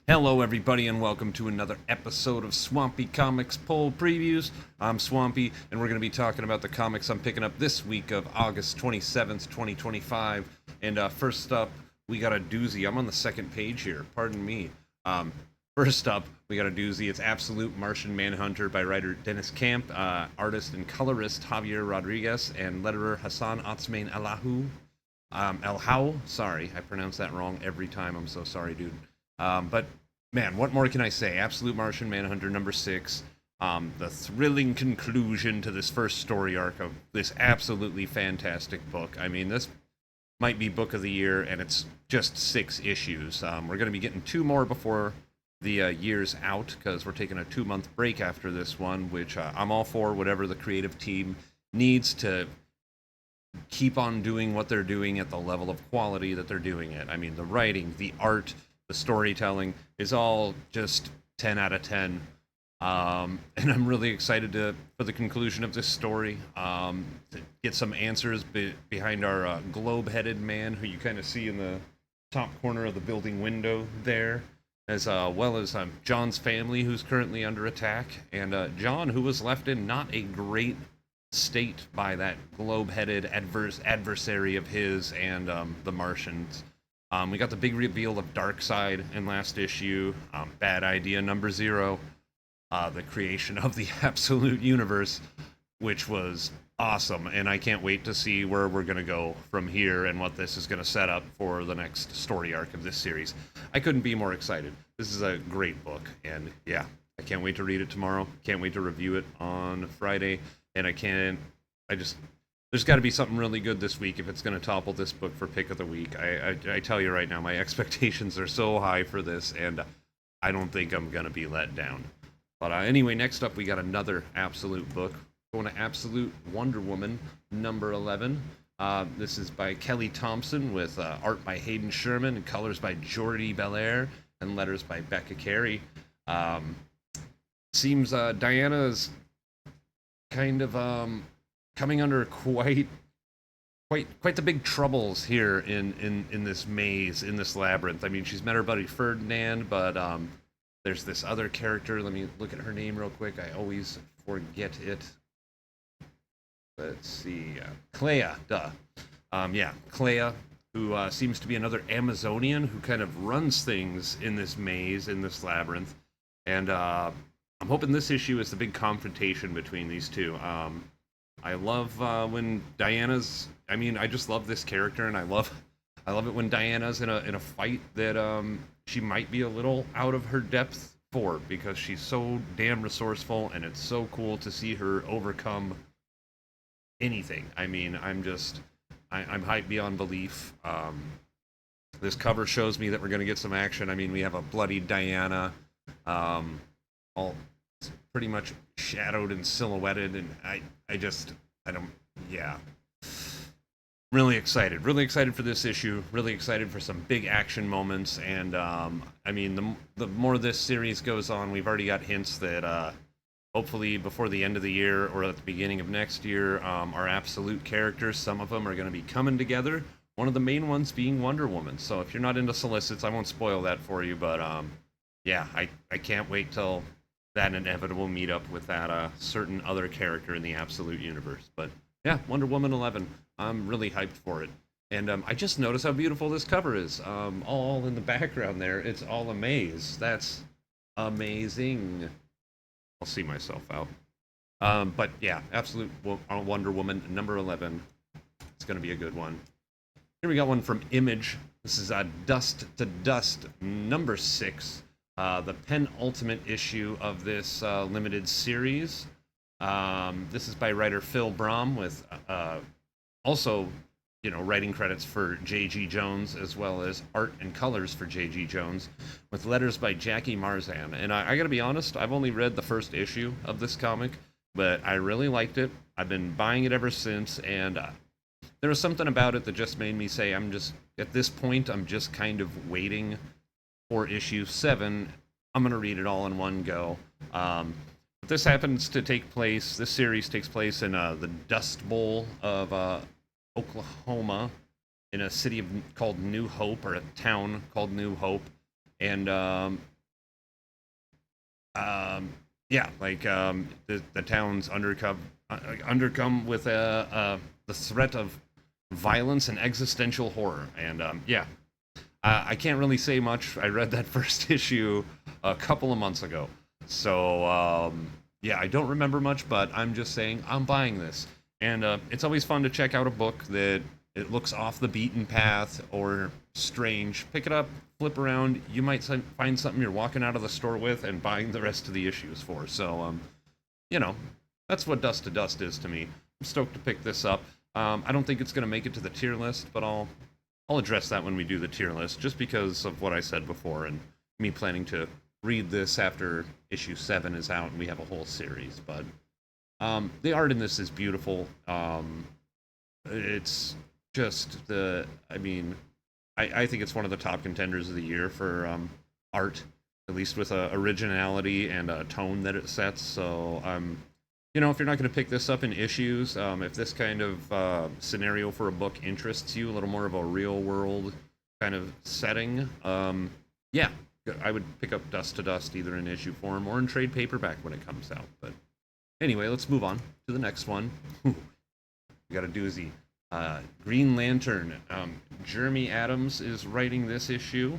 Hello, everybody, and welcome to another episode of Swampy Comics Poll Previews. I'm Swampy, and we're going to be talking about the comics I'm picking up this week of August 27th, 2025. And first up, we got a doozy. I'm on the second page here, pardon me. First up, we got a doozy. It's Absolute Martian Manhunter by writer Dennis Camp, artist and colorist Javier Rodriguez, and letterer Hassan Otsmain El sorry, I pronounce that wrong every time. I'm so sorry, dude. But man, what more can I say? Absolute Martian Manhunter number 6. The thrilling conclusion to this first story arc of this absolutely fantastic book. I mean, this might be book of the year, and it's just 6 issues. We're going to be getting 2 more before the year's out, because we're taking a 2-month break after this one, which I'm all for. Whatever the creative team needs to keep on doing what they're doing at the level of quality that they're doing it. I mean, the writing, the art, the storytelling is all just 10 out of 10. And I'm really excited for the conclusion of this story, to get some answers behind our globe-headed man, who you kind of see in the top corner of the building window there, as well as John's family, who's currently under attack, and John, who was left in not a great state by that globe-headed adversary of his and the Martians. We got the big reveal of Darkseid in last issue, Bad Idea number 0, the creation of the Absolute Universe, which was awesome, and I can't wait to see where we're going to go from here and what this is going to set up for the next story arc of this series. I couldn't be more excited. This is a great book, and yeah, I can't wait to read it tomorrow. Can't wait to review it on Friday, and there's got to be something really good this week if it's going to topple this book for pick of the week. I tell you right now, my expectations are so high for this, and I don't think I'm going to be let down. But anyway, next up, we got another Absolute book. Going to Absolute Wonder Woman, number 11. This is by Kelly Thompson, with art by Hayden Sherman, and colors by Jordi Belair, and letters by Becca Carey. Seems Diana is kind of coming under quite the big troubles here in this maze, in this labyrinth. I mean, she's met her buddy Ferdinand, but there's this other character. Let me look at her name real quick. I always forget it. Let's see, Clea, duh. Clea, who seems to be another Amazonian who kind of runs things in this maze, in this labyrinth. And I'm hoping this issue is the big confrontation between these two. I love when Diana's. I mean, I just love this character, and I love it when Diana's in a fight that she might be a little out of her depth for, because she's so damn resourceful, and it's so cool to see her overcome anything. I mean, I'm hyped beyond belief. This cover shows me that we're going to get some action. I mean, we have a bloody Diana, all pretty much shadowed and silhouetted, and really excited for this issue, really excited for some big action moments. And I mean, the more this series goes on, we've already got hints that hopefully before the end of the year or at the beginning of next year, our Absolute characters, some of them are going to be coming together, one of the main ones being Wonder Woman. So if you're not into solicits, I won't spoil that for you, but yeah, I can't wait till that inevitable meetup with that certain other character in the Absolute universe. But yeah, Wonder Woman 11, I'm really hyped for it. And I just noticed how beautiful this cover is. All in the background there, it's all a maze. That's amazing. I'll see myself out. But yeah, Absolute Wonder Woman number 11. It's going to be a good one. Here we got one from Image. This is Dust to Dust number 6. The penultimate issue of this limited series. This is by writer Phil Brom, with also, writing credits for J.G. Jones, as well as art and colors for J.G. Jones, with letters by Jackie Marzan. And I gotta be honest, I've only read the first issue of this comic, but I really liked it. I've been buying it ever since, and there was something about it that just made me say, at this point, I'm just kind of waiting for issue 7. I'm gonna read it all in one go. This series takes place in the Dust Bowl of Oklahoma, in a city called New Hope, or a town called New Hope. and um, yeah, like the town's undercome with the threat of violence and existential horror, and yeah, I can't really say much. I read that first issue a couple of months ago, so yeah, I don't remember much, but I'm just saying I'm buying this, and it's always fun to check out a book that it looks off the beaten path or strange. Pick it up, flip around. You might find something you're walking out of the store with and buying the rest of the issues for. So you know, that's what Dust to Dust is to me. I'm stoked to pick this up. I don't think it's going to make it to the tier list, but I'll address that when we do the tier list, just because of what I said before and me planning to read this after issue 7 is out and we have a whole series. But the art in this is beautiful. It's just I mean, I think it's one of the top contenders of the year for art, at least with originality and a tone that it sets. So you know, if you're not going to pick this up in issues, if this kind of scenario for a book interests you, a little more of a real world kind of setting, yeah, I would pick up Dust to Dust either in issue form or in trade paperback when it comes out. But anyway, let's move on to the next one. We got a doozy. Green Lantern. Jeremy Adams is writing this issue.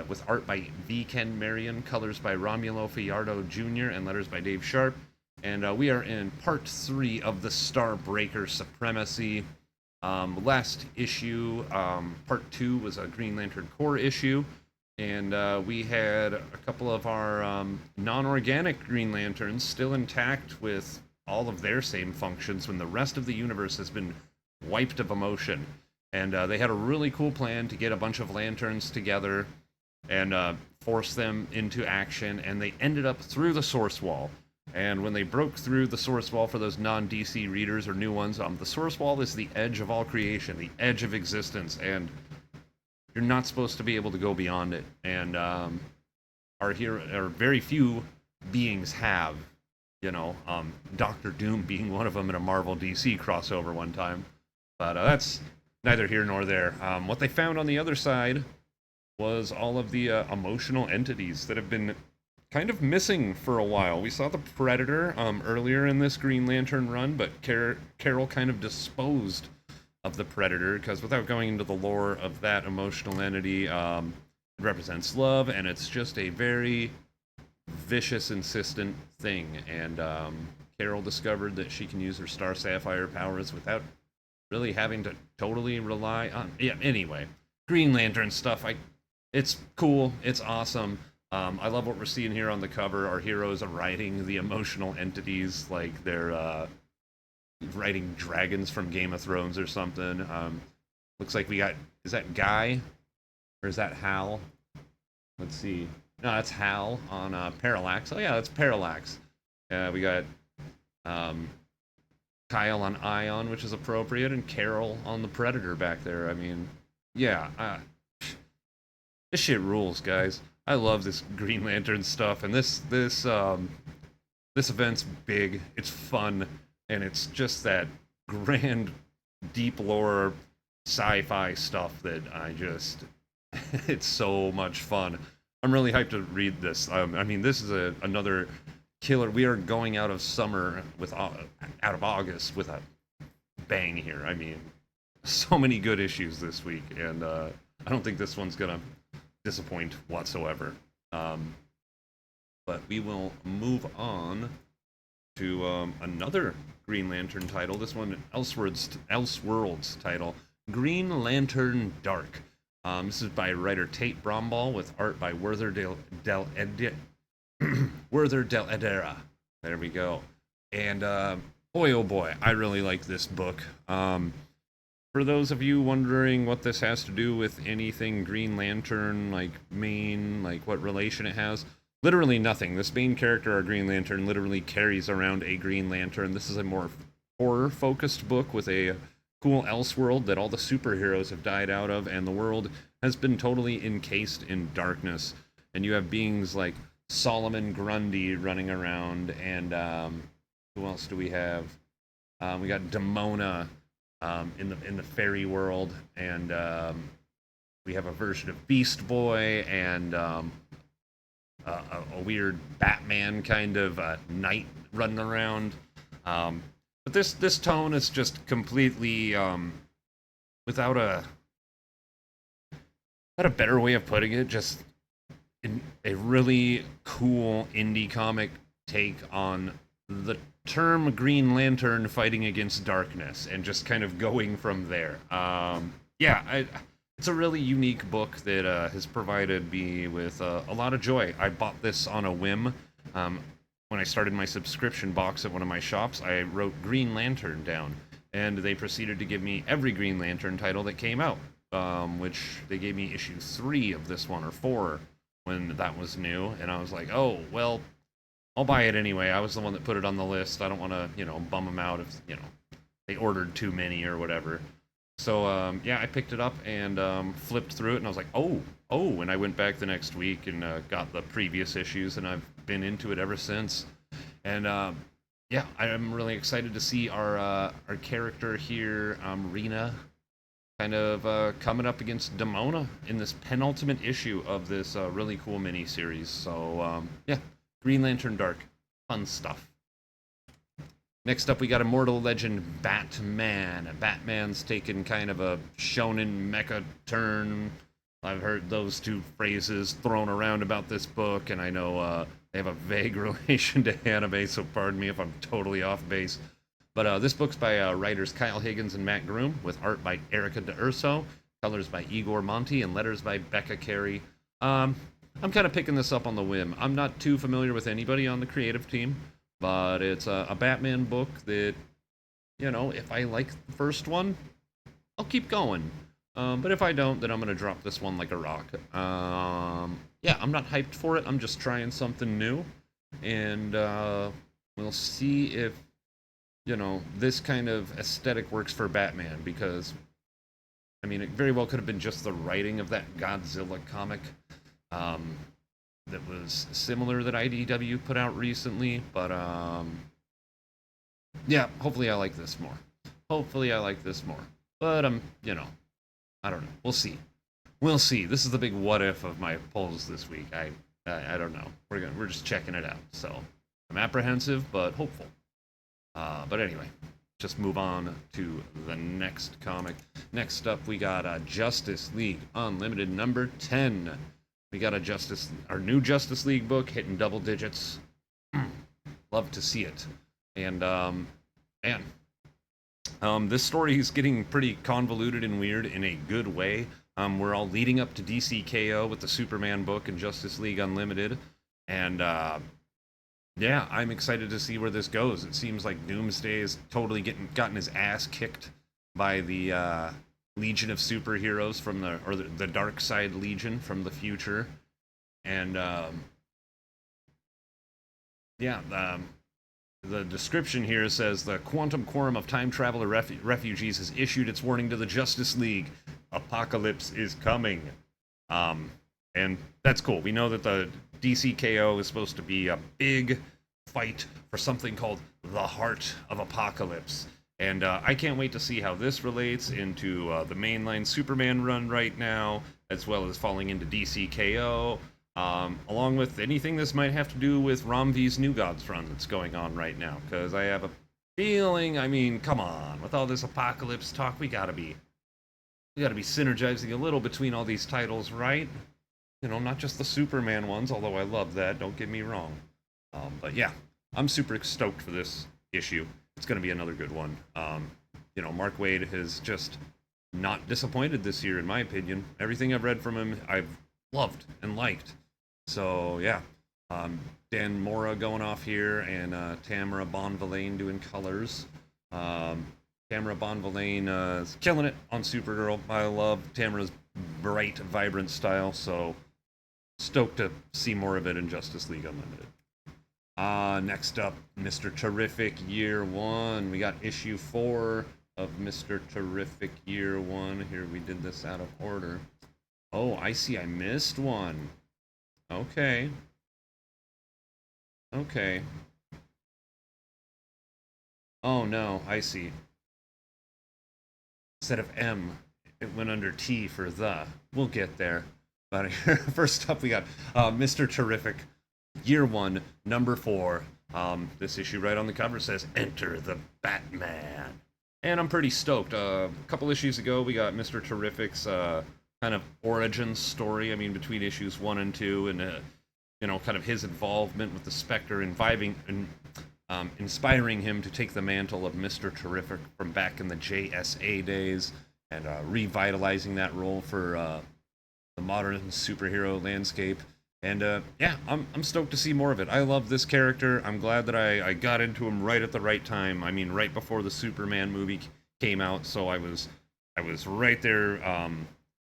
With art by V. Ken Marion, colors by Romulo Fajardo Jr., and letters by Dave Sharp. And we are in part 3 of the Starbreaker Supremacy. Last issue, part 2, was a Green Lantern Corps issue. And we had a couple of our non-organic Green Lanterns still intact with all of their same functions when the rest of the universe has been wiped of emotion. And they had a really cool plan to get a bunch of lanterns together and force them into action, and they ended up through the source wall. And when they broke through the source wall, for those non-DC readers or new ones, the source wall is the edge of all creation, the edge of existence, and you're not supposed to be able to go beyond it. And very few beings have, you know, Doctor Doom being one of them in a Marvel DC crossover one time. But that's neither here nor there. What they found on the other side was all of the emotional entities that have been kind of missing for a while. We saw the Predator earlier in this Green Lantern run, but Carol kind of disposed of the Predator, because without going into the lore of that emotional entity, it represents love, and it's just a very vicious, insistent thing. And Carol discovered that she can use her Star Sapphire powers without really having to totally rely on... Yeah, anyway. Green Lantern stuff, it's cool, it's awesome. I love what we're seeing here on the cover. Our heroes are riding the emotional entities like they're riding dragons from Game of Thrones or something. Looks like we got... Is that Guy? Or is that Hal? Let's see. No, that's Hal on Parallax. Oh yeah, that's Parallax. We got Kyle on Ion, which is appropriate, and Carol on the Predator back there. I mean, yeah, this shit rules, guys. I love this Green Lantern stuff, and this event's big. It's fun, and it's just that grand, deep lore sci-fi stuff that I just... it's so much fun. I'm really hyped to read this. I mean, this is another killer. We are going out of summer with out of August with a bang here. I mean, so many good issues this week, and I don't think this one's gonna disappoint whatsoever. But we will move on to another Green Lantern title. This one, Elseworlds title, Green Lantern Dark. This is by writer Tate Bromball with art by Werther del Edera. There we go. And boy, oh boy, I really like this book. For those of you wondering what this has to do with anything Green Lantern, like main, like what relation it has, literally nothing. This main character, our Green Lantern, literally carries around a Green Lantern. This is a more horror-focused book with a cool Elseworld that all the superheroes have died out of, and the world has been totally encased in darkness. And you have beings like Solomon Grundy running around, and who else do we have? We got Demona in the fairy world, and we have a version of Beast Boy and a weird Batman kind of knight running around. But this tone is just completely without a better way of putting it, just a really cool indie comic take on the term Green Lantern fighting against darkness and just kind of going from there. It's a really unique book that has provided me with a lot of joy. I bought this on a whim. When I started my subscription box at one of my shops, I wrote Green Lantern down, and they proceeded to give me every Green Lantern title that came out, which they gave me issue 3 of this one, or 4, when that was new, and I was like, oh, well, I'll buy it anyway. I was the one that put it on the list. I don't want to, bum them out if, they ordered too many or whatever. So, I picked it up and flipped through it, and I was like, oh, and I went back the next week and got the previous issues, and I've been into it ever since. And, I'm really excited to see our character here, Rena, kind of coming up against Demona in this penultimate issue of this really cool mini-series. So, Green Lantern Dark. Fun stuff. Next up, we got Immortal Legend Batman. Batman's taken kind of a shonen mecha turn. I've heard those two phrases thrown around about this book, and I know they have a vague relation to anime, so pardon me if I'm totally off base. But this book's by writers Kyle Higgins and Matt Groom, with art by Erica D'Urso, colors by Igor Monti, and letters by Becca Carey. I'm kind of picking this up on the whim. I'm not too familiar with anybody on the creative team, but it's a Batman book that, if I like the first one, I'll keep going. But if I don't, then I'm going to drop this one like a rock. I'm not hyped for it. I'm just trying something new. And we'll see if, this kind of aesthetic works for Batman. Because, it very well could have been just the writing of that Godzilla comic. That was similar that IDW put out recently, but hopefully I like this more. But I don't know. We'll see. This is the big what if of my polls this week. I don't know. We're just checking it out. So I'm apprehensive but hopeful. But anyway, just move on to the next comic. Next up, we got Justice League Unlimited number 10. We got our new Justice League book hitting double digits. Love to see it. And, this story is getting pretty convoluted and weird in a good way. We're all leading up to DCKO with the Superman book and Justice League Unlimited. And, I'm excited to see where this goes. It seems like Doomsday has totally gotten his ass kicked by the, Legion of Superheroes from the Dark Side Legion from the future, and the description here says the Quantum Quorum of Time Traveler Refugees has issued its warning to the Justice League. Apocalypse is coming, and that's cool. We know that the DCKO is supposed to be a big fight for something called the Heart of Apocalypse. And I can't wait to see how this relates into the mainline Superman run right now, as well as falling into DCKO, along with anything this might have to do with Romvi's New Gods run that's going on right now. Because I have a feeling, come on, with all this apocalypse talk, we gotta be synergizing a little between all these titles, right? Not just the Superman ones, although I love that, don't get me wrong. But yeah, I'm super stoked for this issue. It's going to be another good one. Mark Waid has just not disappointed this year, in my opinion. Everything I've read from him, I've loved and liked. So, Dan Mora going off here, and Tamara Bonvillain doing colors. Tamara Bonvillain is killing it on Supergirl. I love Tamara's bright, vibrant style, so stoked to see more of it in Justice League Unlimited. Next up, Mr. Terrific Year 1. We got issue 4 of Mr. Terrific Year 1. Here, we did this out of order. Oh, I see. I missed one. Okay. Oh, no. I see. Instead of M, It went under T for the. We'll get there. But first up, we got Mr. Terrific, Year 1, Number 4. This issue right on the cover says, Enter the Batman. And I'm pretty stoked. A couple issues ago, we got Mr. Terrific's kind of origin story. I mean, between issues 1 and 2, and kind of his involvement with the Spectre, inspiring him to take the mantle of Mr. Terrific from back in the JSA days, and revitalizing that role for the modern superhero landscape. And yeah, I'm stoked to see more of it. I love this character. I'm glad that I got into him right at the right time. I mean, right before the Superman movie came out, so I was right there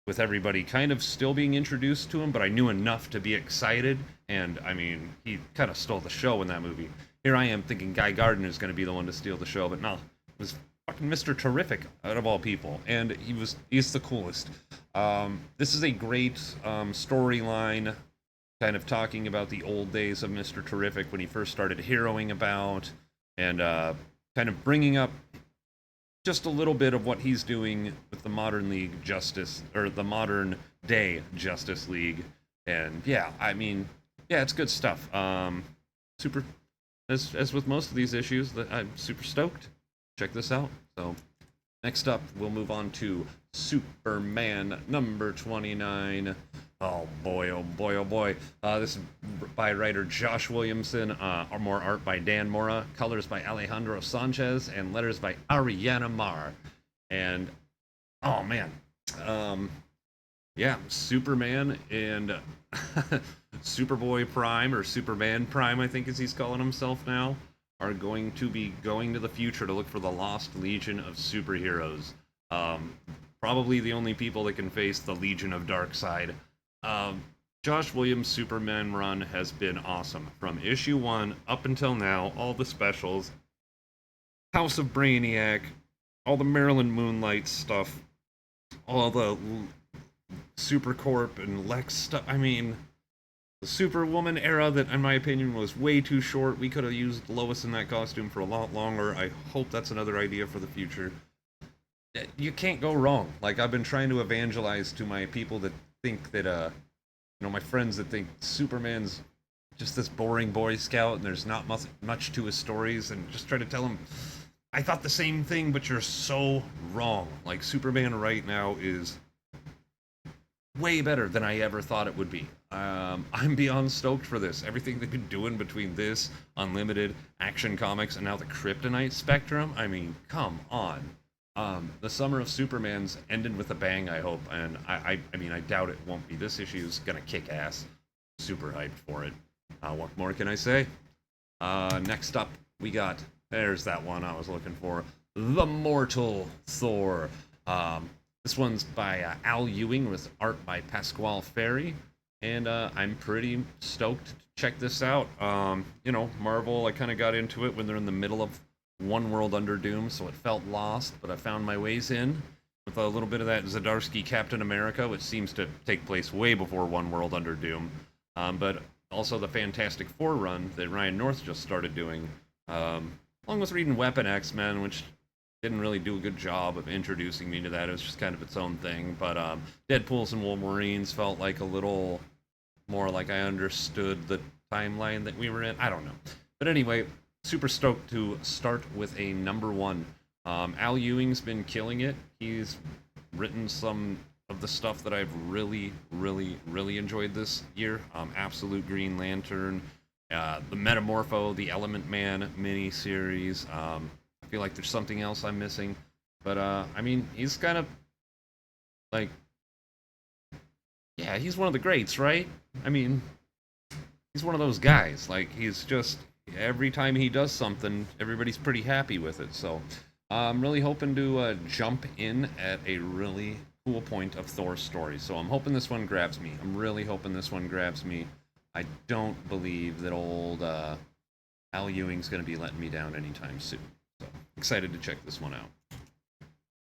with everybody kind of still being introduced to him, but I knew enough to be excited. And I mean, he kind of stole the show in that movie. Here I am thinking Guy Gardner's going to be the one to steal the show, but no, it was fucking Mr. Terrific out of all people, and he's the coolest. This is a great storyline, kind of talking about the old days of Mr. Terrific when he first started heroing about, and kind of bringing up just a little bit of what he's doing with the modern League Justice, or the modern day Justice League. And yeah, I mean, yeah, it's good stuff. Super, as with most of these issues, I'm super stoked. Check this out. So next up, we'll move on to Superman number 29. Oh boy, oh boy, oh boy. This is by writer Josh Williamson, more art by Dan Mora, colors by Alejandro Sanchez, and letters by Ariana Mar. And, oh man. Yeah, Superman and Superboy Prime, or Superman Prime, I think as he's calling himself now, are going to be going to the future to look for the lost legion of superheroes. Probably the only people that can face the Legion of Darkseid. Josh Williams' Superman run has been awesome. From issue 1 up until now, all the specials, House of Brainiac, all the Marilyn Moonlight stuff, all the Supercorp and Lex stuff. I mean, the Superwoman era that, in my opinion, was way too short. We could have used Lois in that costume for a lot longer. I hope that's another idea for the future. You can't go wrong. Like, I've been trying to evangelize to my people that think that, my friends that think Superman's just this boring Boy Scout and there's not much to his stories, and just try to tell them, I thought the same thing, but you're so wrong. Like, Superman right now is way better than I ever thought it would be. I'm beyond stoked for this. Everything they've been doing between this, Unlimited, Action Comics, and now the Kryptonite Spectrum, I mean, come on. The summer of Superman's ended with a bang, I hope, and I mean, I doubt it won't be. This issue's gonna kick ass. Super hyped for it. What more can I say? Next up, we got, there's that one I was looking for, The Mortal Thor. This one's by Al Ewing with art by Pasquale Ferry, and I'm pretty stoked to check this out. Marvel, I kind of got into it when they're in the middle of One World Under Doom, so it felt lost, but I found my ways in with a little bit of that Zdarsky Captain America, which seems to take place way before One World Under Doom, but also the Fantastic Four run that Ryan North just started doing, along with reading Weapon X-Men, which didn't really do a good job of introducing me to that. It was just kind of its own thing. But Deadpool's and Wolverines felt like a little more like I understood the timeline that we were in. I don't know. But anyway, super stoked to start with a number 1. Al Ewing's been killing it. He's written some of the stuff that I've really, really, really enjoyed this year. Absolute Green Lantern, the Metamorpho, the Element Man miniseries. I feel like there's something else I'm missing, but I mean, he's kind of like, yeah, he's one of the greats, right? I mean, he's one of those guys. Like, he's just, every time he does something, everybody's pretty happy with it. So I'm really hoping to jump in at a really cool point of Thor's story. So I'm hoping this one grabs me. I'm really hoping this one grabs me. I don't believe that old Al Ewing's going to be letting me down anytime soon. So, excited to check this one out.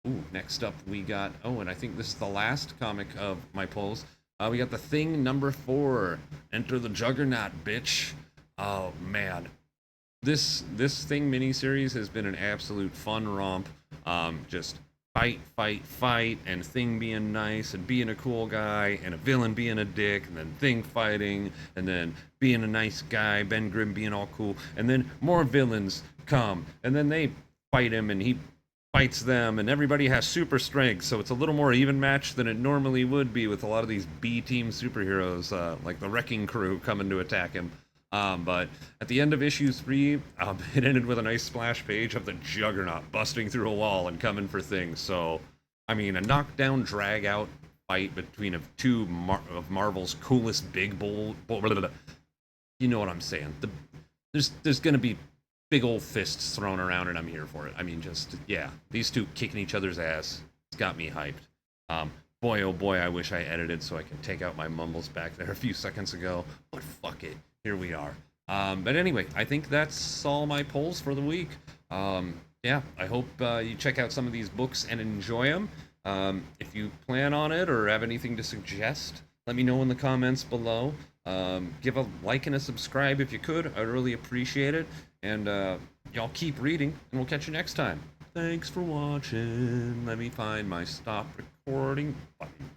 Ooh, next up we got, and I think this is the last comic of my polls. We got The Thing number 4, Enter the Juggernaut, bitch. Oh, man. This Thing miniseries has been an absolute fun romp. Just fight, and Thing being nice and being a cool guy, and a villain being a dick, and then Thing fighting, and then being a nice guy, Ben Grimm being all cool, and then more villains come, and then they fight him, and he fights them, and everybody has super strength, so it's a little more even match than it normally would be with a lot of these B-team superheroes, like the Wrecking Crew coming to attack him. But at the end of issue 3, it ended with a nice splash page of the Juggernaut busting through a wall and coming for Things. So, I mean, a knockdown, drag-out fight between two of Marvel's coolest big bull. You know what I'm saying? There's gonna be big old fists thrown around, and I'm here for it. I mean, just yeah, these two kicking each other's ass. It's got me hyped. Boy, oh boy, I wish I edited so I can take out my mumbles back there a few seconds ago. But fuck it. Here we are. But anyway, I think that's all my polls for the week. Yeah, I hope you check out some of these books and enjoy them. If you plan on it or have anything to suggest, let me know in the comments below. Give a like and a subscribe if you could. I'd really appreciate it. And y'all keep reading, and we'll catch you next time. Thanks for watching. Let me find my stop recording button.